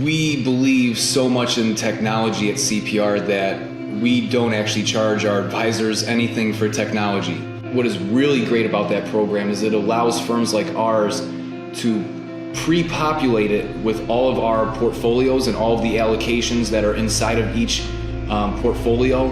We believe so much in technology at CPR that we don't actually charge our advisors anything for technology. What is really great about that program is it allows firms like ours to pre-populate it with all of our portfolios and all of the allocations that are inside of each portfolio.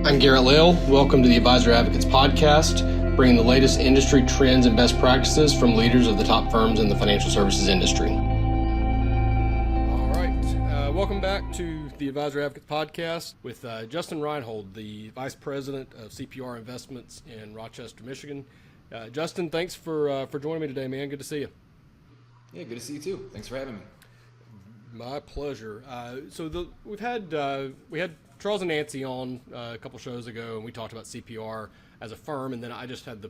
I'm Garrett. Welcome to the Advisor Advocates Podcast, bringing the latest industry trends and best practices from leaders of the top firms in the financial services industry. All right. Welcome back to the Advisor Advocates Podcast with Justin Reinhold, the Vice President of CPR Investments in Rochester, Michigan. Justin, thanks for joining me today, man. Good to see you. Yeah, good to see you too. Thanks for having me. My pleasure. We had Charles and Nancy on a couple shows ago, and we talked about CPR as a firm, and then I just had the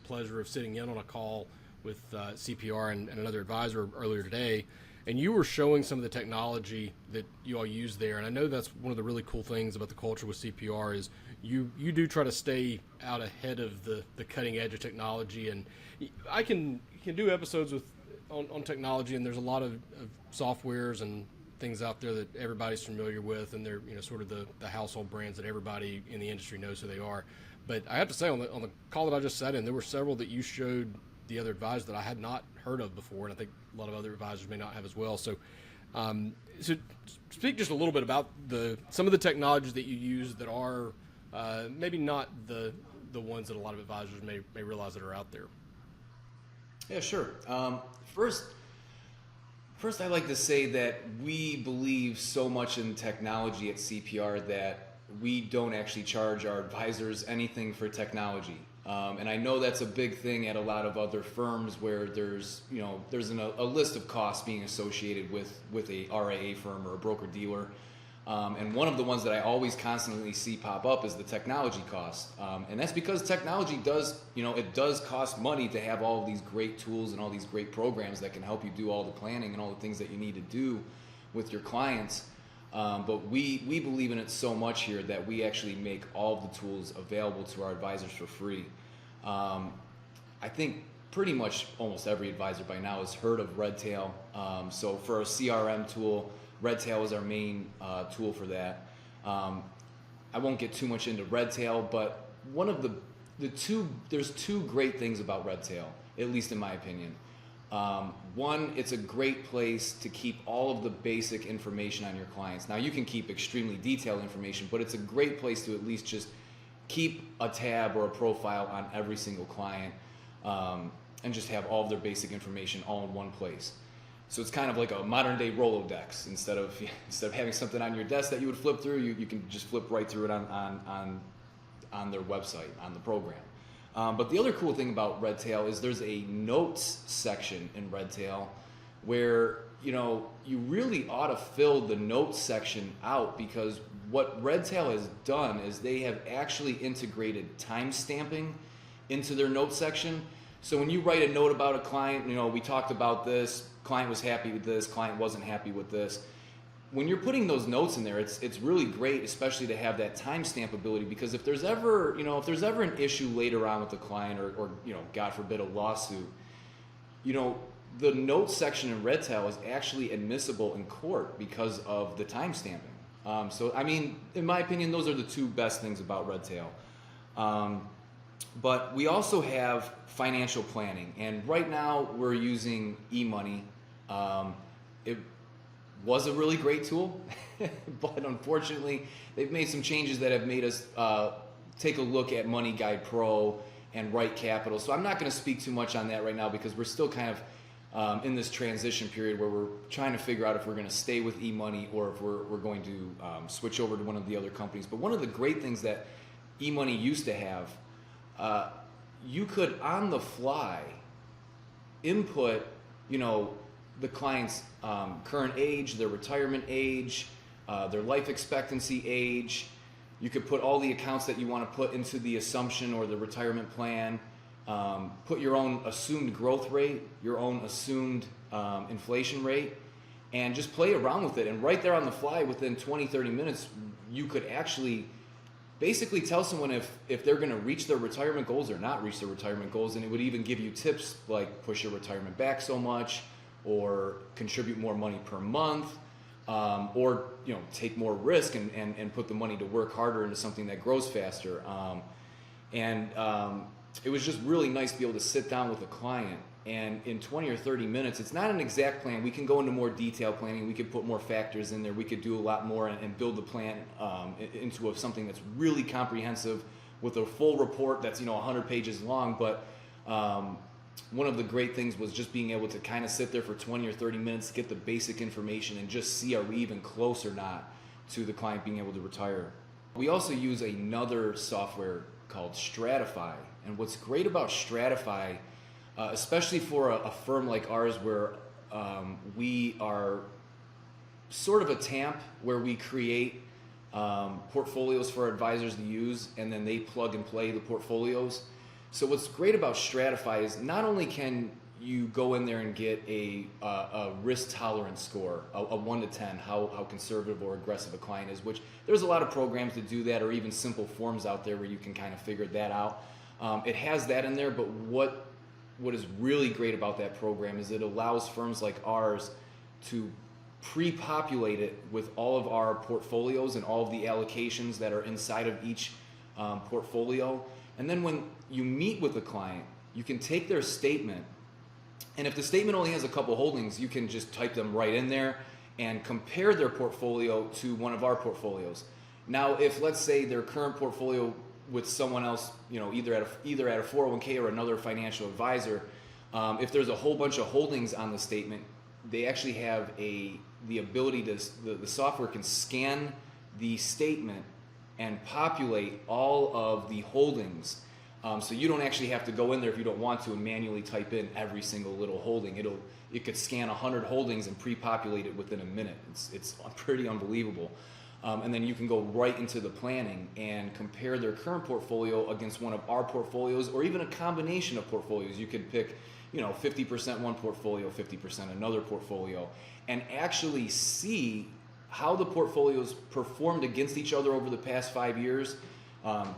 pleasure of sitting in on a call with CPR and another advisor earlier today, and you were showing some of the technology that you all use there, and I know that's one of the really cool things about the culture with CPR is you do try to stay out ahead of the cutting edge of technology, and I can do episodes on technology, and there's a lot of softwares and things out there that everybody's familiar with, and they're sort of the household brands that everybody in the industry knows who they are. But I have to say, on the call that I just sat in, there were several that you showed the other advisors that I had not heard of before, and I think a lot of other advisors may not have as well. So speak just a little bit about some of the technologies that you use that are maybe not the ones that a lot of advisors may realize that are out there. Yeah, sure. First, I'd like to say that we believe so much in technology at CPR that we don't actually charge our advisors anything for technology. And I know that's a big thing at a lot of other firms where there's a list of costs being associated with a RIA firm or a broker-dealer. And one of the ones that I always constantly see pop up is the technology costs. And that's because technology does cost money to have all of these great tools and all these great programs that can help you do all the planning and all the things that you need to do with your clients. But we believe in it so much here that we actually make all of the tools available to our advisors for free. I think pretty much almost every advisor by now has heard of Redtail. So for a CRM tool, Redtail is our main tool for that. I won't get too much into Redtail, but one of there's two great things about Redtail, at least in my opinion. One, it's a great place to keep all of the basic information on your clients. Now, you can keep extremely detailed information, but it's a great place to at least just keep a tab or a profile on every single client and just have all of their basic information all in one place. So it's kind of like a modern day Rolodex. Instead of having something on your desk that you would flip through, you can just flip right through it on their website, on the program. But the other cool thing about Redtail is there's a notes section in Redtail where you really ought to fill the notes section out, because what Redtail has done is they have actually integrated time stamping into their notes section. So when you write a note about a client, we talked about this, client was happy with this, client wasn't happy with this. When you're putting those notes in there, it's really great, especially to have that timestamp ability, because if there's ever an issue later on with the client or God forbid a lawsuit, the notes section in Redtail is actually admissible in court because of the timestamping. So I mean, in my opinion, those are the two best things about Redtail. But we also have financial planning, and right now we're using eMoney. It was a really great tool, but unfortunately they've made some changes that have made us take a look at Money Guide Pro and Right Capital. So I'm not going to speak too much on that right now, because we're still kind of in this transition period where we're trying to figure out if we're going to stay with eMoney or if we're going to switch over to one of the other companies. But one of the great things that eMoney used to have, you could on the fly input, the client's current age, their retirement age, their life expectancy age. You could put all the accounts that you want to put into the assumption or the retirement plan, put your own assumed growth rate, your own assumed inflation rate, and just play around with it. And right there on the fly, within 20, 30 minutes, you could actually basically tell someone if they're going to reach their retirement goals or not reach their retirement goals. And it would even give you tips like push your retirement back so much, or contribute more money per month, or take more risk and put the money to work harder into something that grows faster. It was just really nice to be able to sit down with a client, and in 20 or 30 minutes, it's not an exact plan. We can go into more detailed planning. We could put more factors in there. We could do a lot more and build the plan into something that's really comprehensive with a full report that's 100 pages long. But one of the great things was just being able to kind of sit there for 20 or 30 minutes, get the basic information, and just see, are we even close or not to the client being able to retire. We also use another software called Stratify. And what's great about Stratify, especially for a firm like ours where we are sort of a TAMP where we create portfolios for our advisors to use, and then they plug and play the portfolios. So what's great about Stratify is not only can you go in there and get a risk tolerance score, a 1 to 10, how conservative or aggressive a client is, which there's a lot of programs to do that, or even simple forms out there where you can kind of figure that out. It has that in there, but what is really great about that program is it allows firms like ours to pre-populate it with all of our portfolios and all of the allocations that are inside of each portfolio. And then when you meet with a client, you can take their statement, and if the statement only has a couple holdings, you can just type them right in there and compare their portfolio to one of our portfolios. Now, if let's say their current portfolio with someone else, either at a 401k or another financial advisor, if there's a whole bunch of holdings on the statement, they actually have the ability the software can scan the statement and populate all of the holdings. So you don't actually have to go in there if you don't want to and manually type in every single little holding. It could scan 100 holdings and pre-populate it within a minute. It's pretty unbelievable. And then you can go right into the planning and compare their current portfolio against one of our portfolios, or even a combination of portfolios. You could pick 50% one portfolio, 50% another portfolio, and actually see how the portfolios performed against each other over the past 5 years.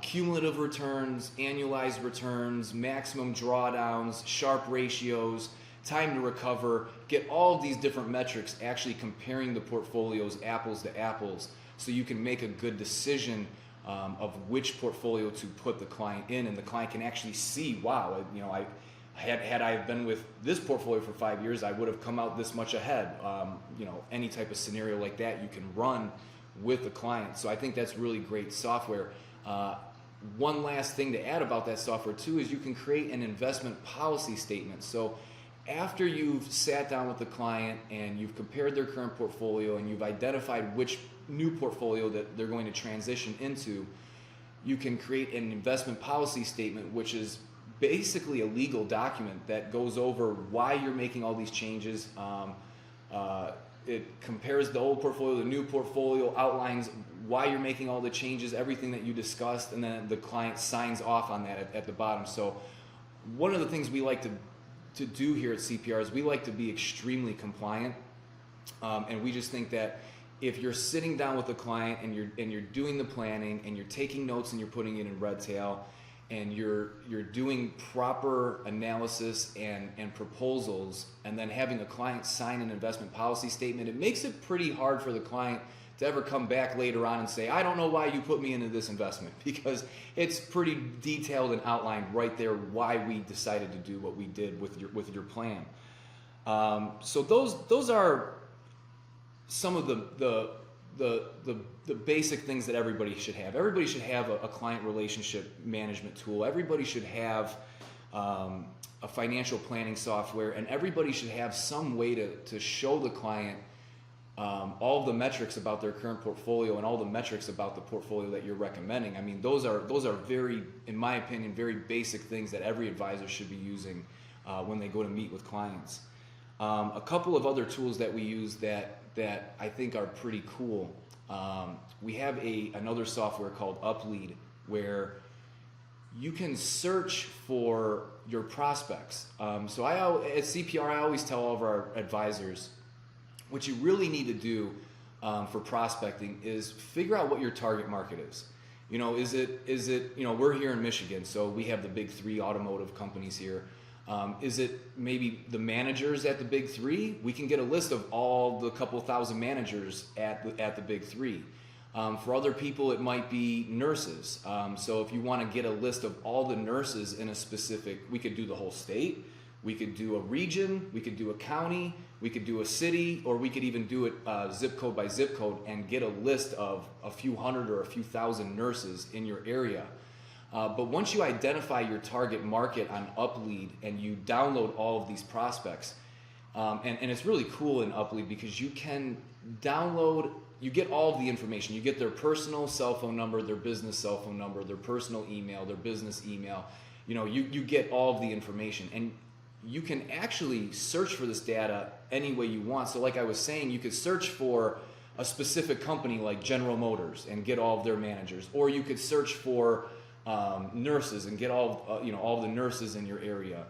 Cumulative returns, annualized returns, maximum drawdowns, Sharpe ratios, time to recover, get all of these different metrics actually comparing the portfolios apples to apples, so you can make a good decision of which portfolio to put the client in, and the client can actually see, wow, had I been with this portfolio for 5 years, I would have come out this much ahead. Any type of scenario like that you can run with the client. So I think that's really great software. One last thing to add about that software too is you can create an investment policy statement. So after you've sat down with the client and you've compared their current portfolio and you've identified which new portfolio that they're going to transition into, you can create an investment policy statement, which is basically a legal document that goes over why you're making all these changes. It compares the old portfolio, the new portfolio, outlines why you're making all the changes, everything that you discussed, and then the client signs off on that at the bottom. So one of the things we like to do here at CPR is we like to be extremely compliant, and we just think that if you're sitting down with a client and you're doing the planning and you're taking notes and you're putting it in red tail and you're doing proper analysis and proposals, and then having a client sign an investment policy statement, it makes it pretty hard for the client to ever come back later on and say, I don't know why you put me into this investment, because it's pretty detailed and outlined right there why we decided to do what we did with your plan. So those are some of the basic things that everybody should have. Everybody should have a client relationship management tool. Everybody should have a financial planning software, and everybody should have some way to show the client all the metrics about their current portfolio and all the metrics about the portfolio that you're recommending. I mean, those are very, in my opinion, very basic things that every advisor should be using when they go to meet with clients. A couple of other tools that we use that I think are pretty cool. We have another software called UpLead, where you can search for your prospects. So at CPR, I always tell all of our advisors, what you really need to do for prospecting is figure out what your target market is. Is it we're here in Michigan, so we have the big three automotive companies here. Is it maybe the managers at the big three? We can get a list of all the couple thousand managers at the big three. For other people, it might be nurses. So if you want to get a list of all the nurses in a specific, we could do the whole state, we could do a region, we could do a county, we could do a city, or we could even do it zip code by zip code and get a list of a few hundred or a few thousand nurses in your area. But once you identify your target market on UpLead and you download all of these prospects, and it's really cool in UpLead because you can download, you get all of the information. You get their personal cell phone number, their business cell phone number, their personal email, their business email. You get all of the information. And you can actually search for this data any way you want. So like I was saying, you could search for a specific company like General Motors and get all of their managers. Or you could search for nurses and get all the nurses in your area.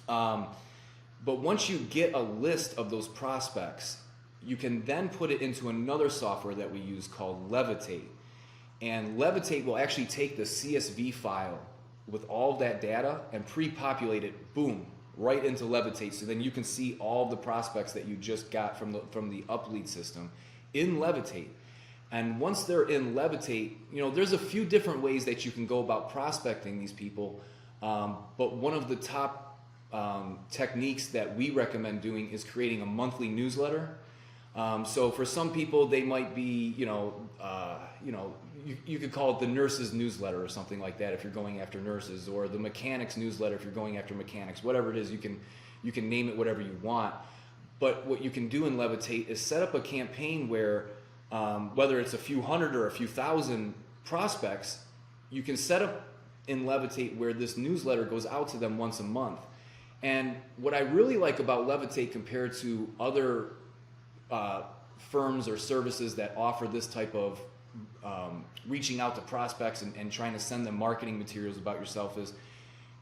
But once you get a list of those prospects, you can then put it into another software that we use called Levitate. And Levitate will actually take the CSV file with all of that data and pre-populate it, boom, right into Levitate. So then you can see all the prospects that you just got from the UpLead system in Levitate. And once they're in Levitate, there's a few different ways that you can go about prospecting these people. But one of the top techniques that we recommend doing is creating a monthly newsletter. So for some people, they might be, you could call it the nurses newsletter or something like that if you're going after nurses, or the mechanics newsletter if you're going after mechanics. Whatever it is, you can name it whatever you want. But what you can do in Levitate is set up a campaign where whether it's a few hundred or a few thousand prospects, you can set up in Levitate where this newsletter goes out to them once a month. And what I really like about Levitate compared to other firms or services that offer this type of reaching out to prospects and trying to send them marketing materials about yourself is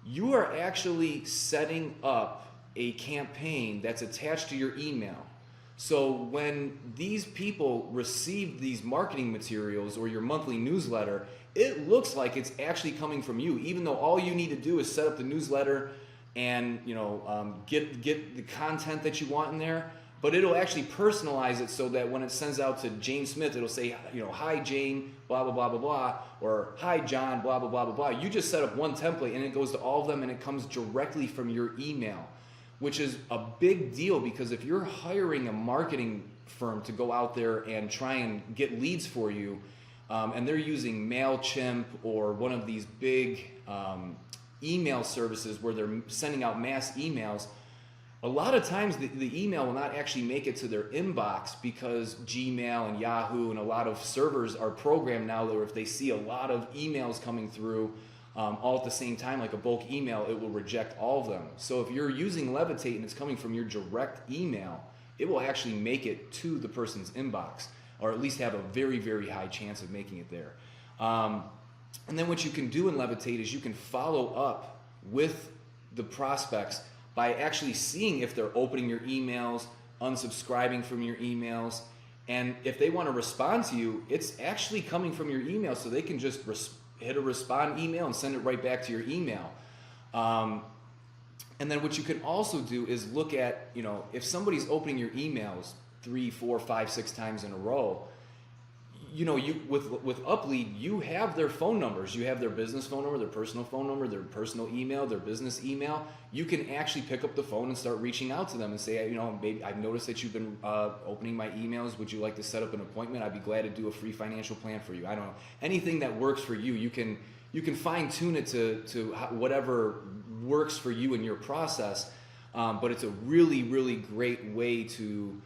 you are actually setting up a campaign that's attached to your email. So when these people receive these marketing materials or your monthly newsletter, it looks like it's actually coming from you, even though all you need to do is set up the newsletter and get the content that you want in there. But it'll actually personalize it so that when it sends out to Jane Smith, it'll say, hi Jane, blah, blah, blah, blah, blah, or hi John, blah, blah, blah, blah, blah. You just set up one template and it goes to all of them and it comes directly from your email, which is a big deal because if you're hiring a marketing firm to go out there and try and get leads for you, and they're using MailChimp or one of these big email services where they're sending out mass emails, a lot of times the email will not actually make it to their inbox because Gmail and Yahoo and a lot of servers are programmed now that if they see a lot of emails coming through all at the same time, like a bulk email, it will reject all of them. So if you're using Levitate and it's coming from your direct email, it will actually make it to the person's inbox, or at least have a very, very high chance of making it there. And then what you can do in Levitate is you can follow up with the prospects by actually seeing if they're opening your emails, unsubscribing from your emails, and if they want to respond to you, it's actually coming from your email, so they can just hit a respond email and send it right back to your email. And then what you can also do is look at, if somebody's opening your emails 3, 4, 5, 6 times in a row, with UpLead, you have their phone numbers. You have their business phone number, their personal email, their business email. You can actually pick up the phone and start reaching out to them and say, maybe I've noticed that you've been opening my emails. Would you like to set up an appointment? I'd be glad to do a free financial plan for you. I don't know. Anything that works for you, you can fine tune it to whatever works for you in your process. But it's a really, really great way to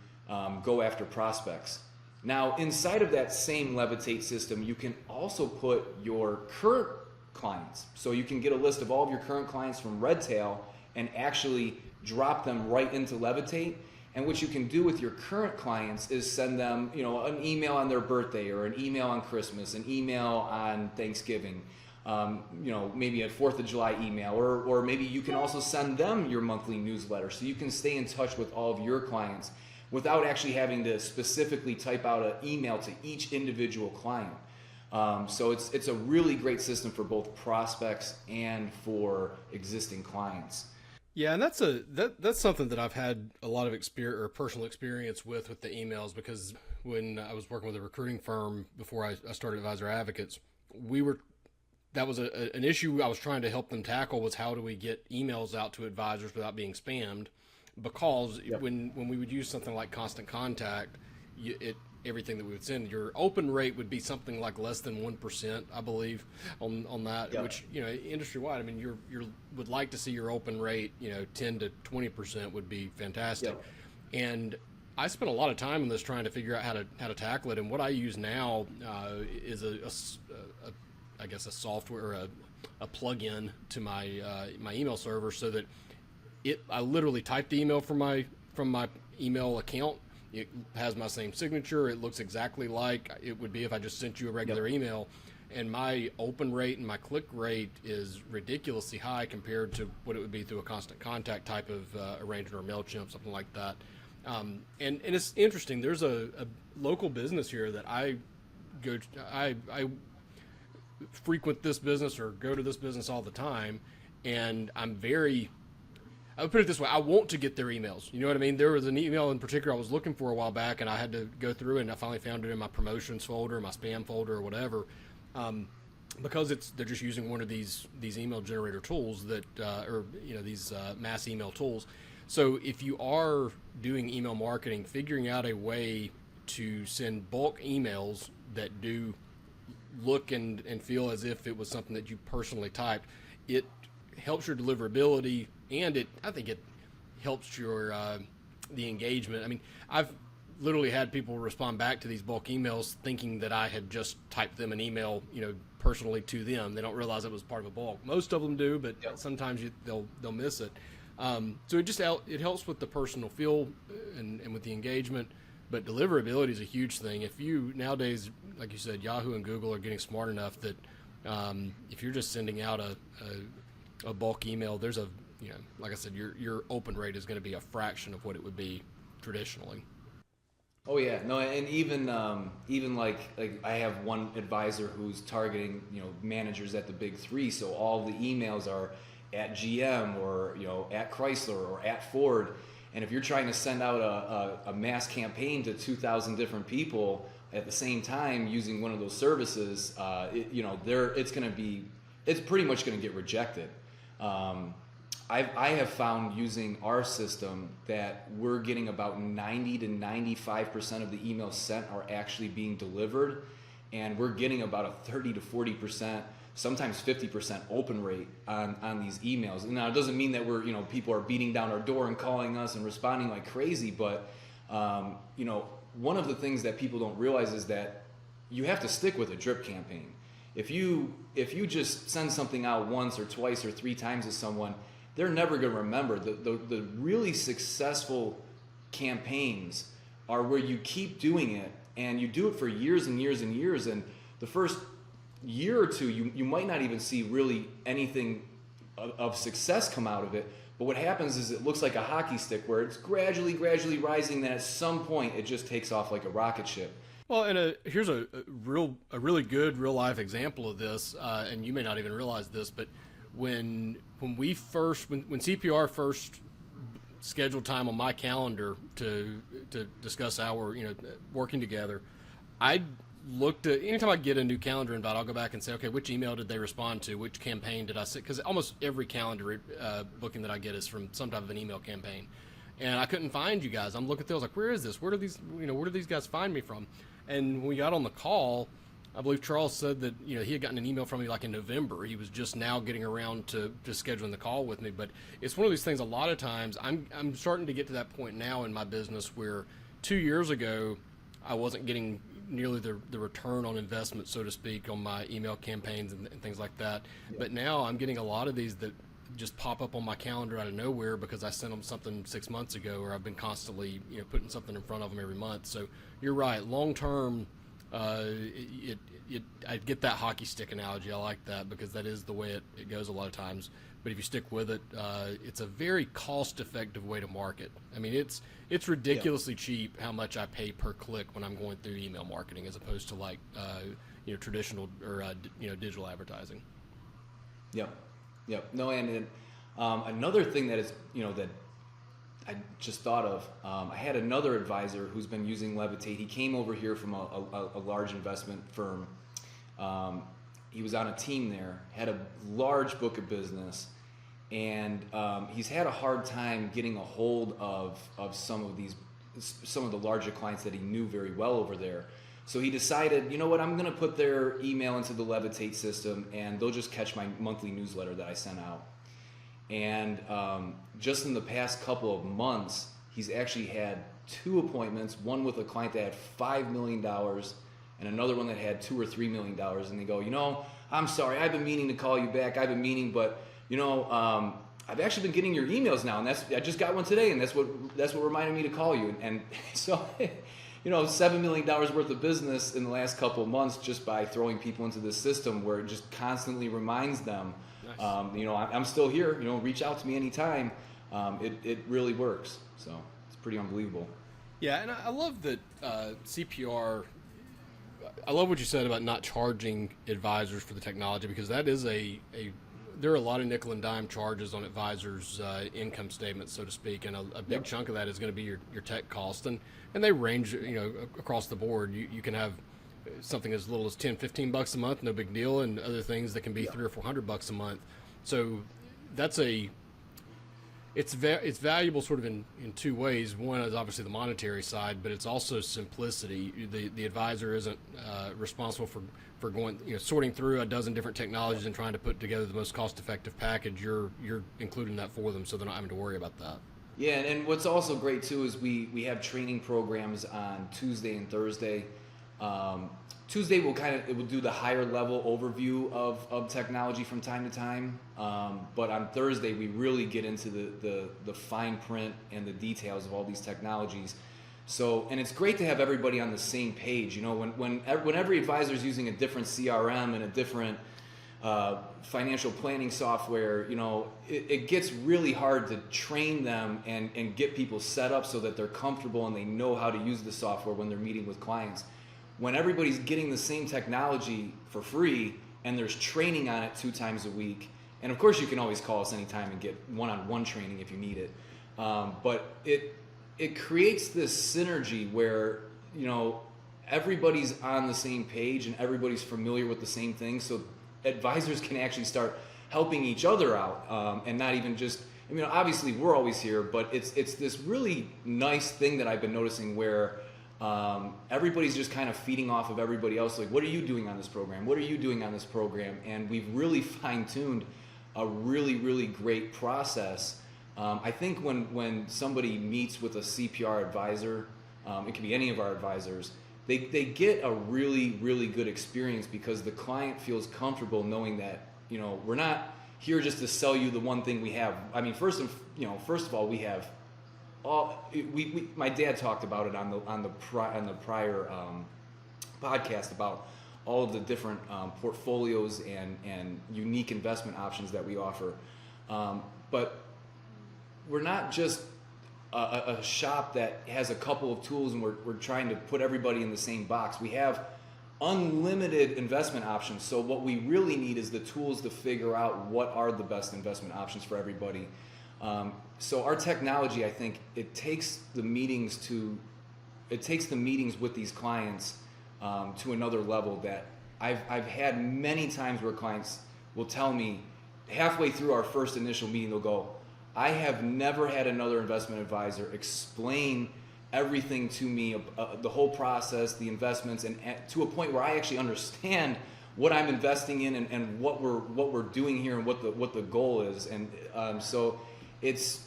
go after prospects. Now, inside of that same Levitate system, you can also put your current clients. So you can get a list of all of your current clients from Redtail and actually drop them right into Levitate. And what you can do with your current clients is send them, an email on their birthday, or an email on Christmas, an email on Thanksgiving, maybe a 4th of July email, or maybe you can also send them your monthly newsletter so you can stay in touch with all of your clients without actually having to specifically type out an email to each individual client. So it's a really great system for both prospects and for existing clients. Yeah, and that's something that I've had a lot of experience or personal experience with the emails, because when I was working with a recruiting firm before I started Advisor Advocates, we were that was an issue I was trying to help them tackle, was how do we get emails out to advisors without being spammed? Because Yep. when we would use something like Constant Contact, everything that we would send, your open rate would be something like less than 1%, I believe, on that. Yep. Which, industry wide, I mean, you would like to see your open rate, 10 to 20% would be fantastic. Yep. And I spent a lot of time on this trying to figure out how to tackle it. And what I use now is I guess a software, a plug-in to my email server, so that I literally type the email from my email account. It has my same signature. It looks exactly like it would be if I just sent you a regular email. And my open rate and my click rate is ridiculously high compared to what it would be through a Constant Contact type of arrangement, or MailChimp, something like that. And it's interesting. There's a local business here that I go to. I frequent this business or go to this business all the time, and I would put it this way: I want to get their emails. You know what I mean? There was an email in particular I was looking for a while back, and I had to go through it, and I finally found it in my promotions folder, my spam folder, or whatever, because they're just using one of these email generator tools that, these mass email tools. So if you are doing email marketing, figuring out a way to send bulk emails that do look and feel as if it was something that you personally typed, it helps your deliverability, and I think it helps your the engagement. I mean, I've literally had people respond back to these bulk emails thinking that I had just typed them an email, personally to them. They don't realize it was part of a bulk. Most of them do, but sometimes they'll miss it. So it helps with the personal feel and with the engagement. But deliverability is a huge thing. If you nowadays, like you said, Yahoo and Google are getting smart enough that if you're just sending out a bulk email, there's like I said, your open rate is going to be a fraction of what it would be traditionally. Oh yeah, no, and even like I have one advisor who's targeting managers at the big three, so all the emails are at GM or at Chrysler or at Ford, and if you're trying to send out a mass campaign to 2,000 different people at the same time using one of those services, it's pretty much going to get rejected. I have found using our system that we're getting about 90 to 95% of the emails sent are actually being delivered, and we're getting about a 30 to 40%, sometimes 50% open rate on these emails. And now it doesn't mean that people are beating down our door and calling us and responding like crazy, but one of the things that people don't realize is that you have to stick with a drip campaign. If you just send something out once or twice or three times to someone, they're never going to remember. The really successful campaigns are where you keep doing it, and you do it for years and years and years, and the first year or two you might not even see really anything of success come out of it, but what happens is it looks like a hockey stick where it's gradually rising, then at some point it just takes off like a rocket ship. Well, and here's a really good real life example of this, and you may not even realize this, but when CPR first scheduled time on my calendar to discuss our working together, I looked at, anytime I get a new calendar invite, I'll go back and say, okay, which email did they respond to? Which campaign did I see? Because almost every calendar booking that I get is from some type of an email campaign. And I couldn't find you guys. I'm looking through, I was like, where is this? Where do these guys find me from? And when we got on the call, I believe Charles said that he had gotten an email from me like in November. He was just now getting around to scheduling the call with me. But it's one of these things. A lot of times, I'm starting to get to that point now in my business where 2 years ago I wasn't getting nearly the return on investment, so to speak, on my email campaigns and things like that. Yeah. But now I'm getting a lot of these that just pop up on my calendar out of nowhere because I sent them something 6 months ago, or I've been constantly putting something in front of them every month. So you're right. Long term, I get that hockey stick analogy. I like that because that is the way it goes a lot of times. But if you stick with it, it's a very cost-effective way to market. I mean, it's ridiculously cheap how much I pay per click when I'm going through email marketing, as opposed to like traditional or digital advertising. Yep. No, and Another thing that is, that I just thought of, I had another advisor who's been using Levitate. He came over here from a large investment firm. He was on a team there, had a large book of business, and he's had a hard time getting a hold of some of the larger clients that he knew very well over there. So he decided, you know what, I'm going to put their email into the Levitate system, and they'll just catch my monthly newsletter that I sent out. And just in the past couple of months, he's actually had 2 appointments, one with a client that had $5 million and another one that had $2 or $3 million. And they go, I'm sorry, I've been meaning to call you back. But, I've actually been getting your emails now, and I just got one today, and that's what reminded me to call you. And so, $7 million worth of business in the last couple of months just by throwing people into this system where it just constantly reminds them, nice. I'm still here. Reach out to me anytime. It really works. So it's pretty unbelievable. Yeah, and I love that CPR. I love what you said about not charging advisors for the technology, because that is there are a lot of nickel and dime charges on advisors' income statements, so to speak, and a big chunk of that is going to be your tech cost, and they range across the board. You can have something as little as $10-15 a month, no big deal, and other things that can be $300 or $400 a month. So that's it's valuable sort of in 2 ways. One is obviously the monetary side, but it's also simplicity. The advisor isn't responsible for going sorting through a dozen different technologies and trying to put together the most cost-effective package. You're including that for them, so they're not having to worry about that. Yeah, and what's also great too is we have training programs on Tuesday and Thursday. Tuesday it will do the higher level overview of technology from time to time, but on Thursday we really get into the fine print and the details of all these technologies. So, and it's great to have everybody on the same page. When every advisor is using a different CRM and a different financial planning software, it gets really hard to train them and get people set up so that they're comfortable and they know how to use the software when they're meeting with clients. When everybody's getting the same technology for free and there's training on it 2 times a week, and of course you can always call us anytime and get one-on-one training if you need it, but it creates this synergy where everybody's on the same page and everybody's familiar with the same thing, so advisors can actually start helping each other out, and not even just, obviously we're always here, but it's this really nice thing that I've been noticing where everybody's just kind of feeding off of everybody else. Like, what are you doing on this program? What are you doing on this program? And we've really fine-tuned a really, really great process. I think when somebody meets with a CPR advisor, it can be any of our advisors, they get a really, really good experience because the client feels comfortable knowing that, we're not here just to sell you the one thing we have. First of all, we have my dad talked about it on the prior podcast about all of the different portfolios and unique investment options that we offer, but we're not just a shop that has a couple of tools and we're trying to put everybody in the same box. We have unlimited investment options, so what we really need is the tools to figure out what are the best investment options for everybody. So our technology, I think, it takes the meetings with these clients to another level that I've had many times where clients will tell me halfway through our first initial meeting, they'll go, I have never had another investment advisor explain everything to me, the whole process, the investments, and to a point where I actually understand what I'm investing in and what we're doing here and what the goal is. And so it's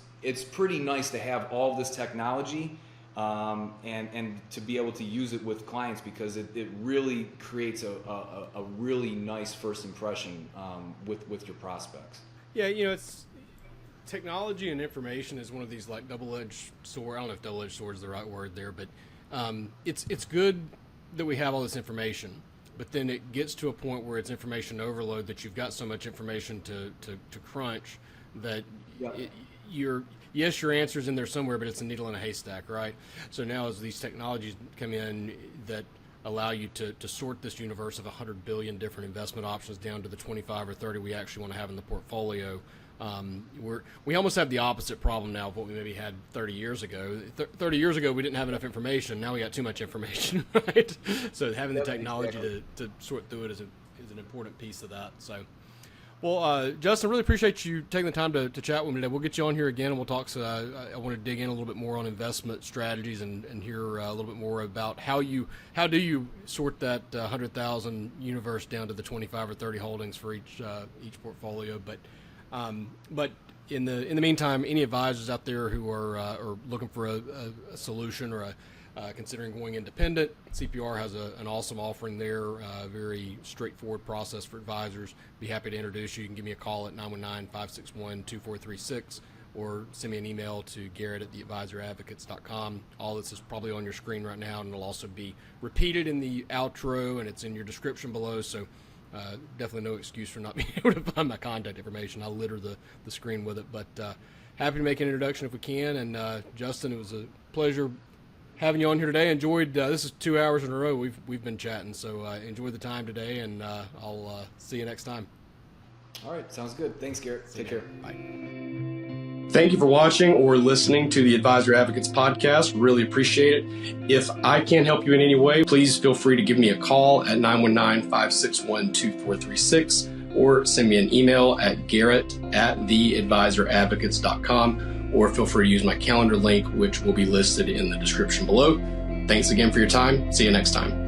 pretty nice to have all this technology and to be able to use it with clients because it really creates a really nice first impression with your prospects. Yeah, it's technology and information is one of these like double-edged sword. I don't know if double-edged sword is the right word there, but it's good that we have all this information, but then it gets to a point where it's information overload that you've got so much information to crunch that your answer's in there somewhere, but it's a needle in a haystack, right? So now as these technologies come in that allow you to sort this universe of 100 billion different investment options down to the 25 or 30 we actually want to have in the portfolio, We almost have the opposite problem now of what we maybe had 30 years ago. 30 years ago, we didn't have enough information. Now we got too much information, right? So having the technology to sort through it is an important piece of that. So, well, Justin, really appreciate you taking the time to chat with me today. We'll get you on here again, and we'll talk. So I want to dig in a little bit more on investment strategies and hear a little bit more about how do you sort that 100,000 universe down to the 25 or 30 holdings for each portfolio. But in the meantime, any advisors out there who are looking for a solution or considering going independent, CPR has an awesome offering there, very straightforward process for advisors. Be happy to introduce you. You can give me a call at 919-561-2436 or send me an email to Garrett@theadvisoradvocates.com. All this is probably on your screen right now, and it'll also be repeated in the outro, and it's in your description below. So definitely no excuse for not being able to find my contact information. I'll litter the screen with it, but happy to make an introduction if we can. And Justin, it was a pleasure having you on here today. Enjoyed this is 2 hours in a row we've been chatting, so enjoy the time today, and I'll see you next time. All right, sounds good. Thanks, Garrett. Take care. Bye. Thank you for watching or listening to the Advisor Advocates podcast. Really appreciate it. If I can help you in any way, please feel free to give me a call at 919-561-2436 or send me an email at Garrett@theadvisoradvocates.com, or feel free to use my calendar link, which will be listed in the description below. Thanks again for your time. See you next time.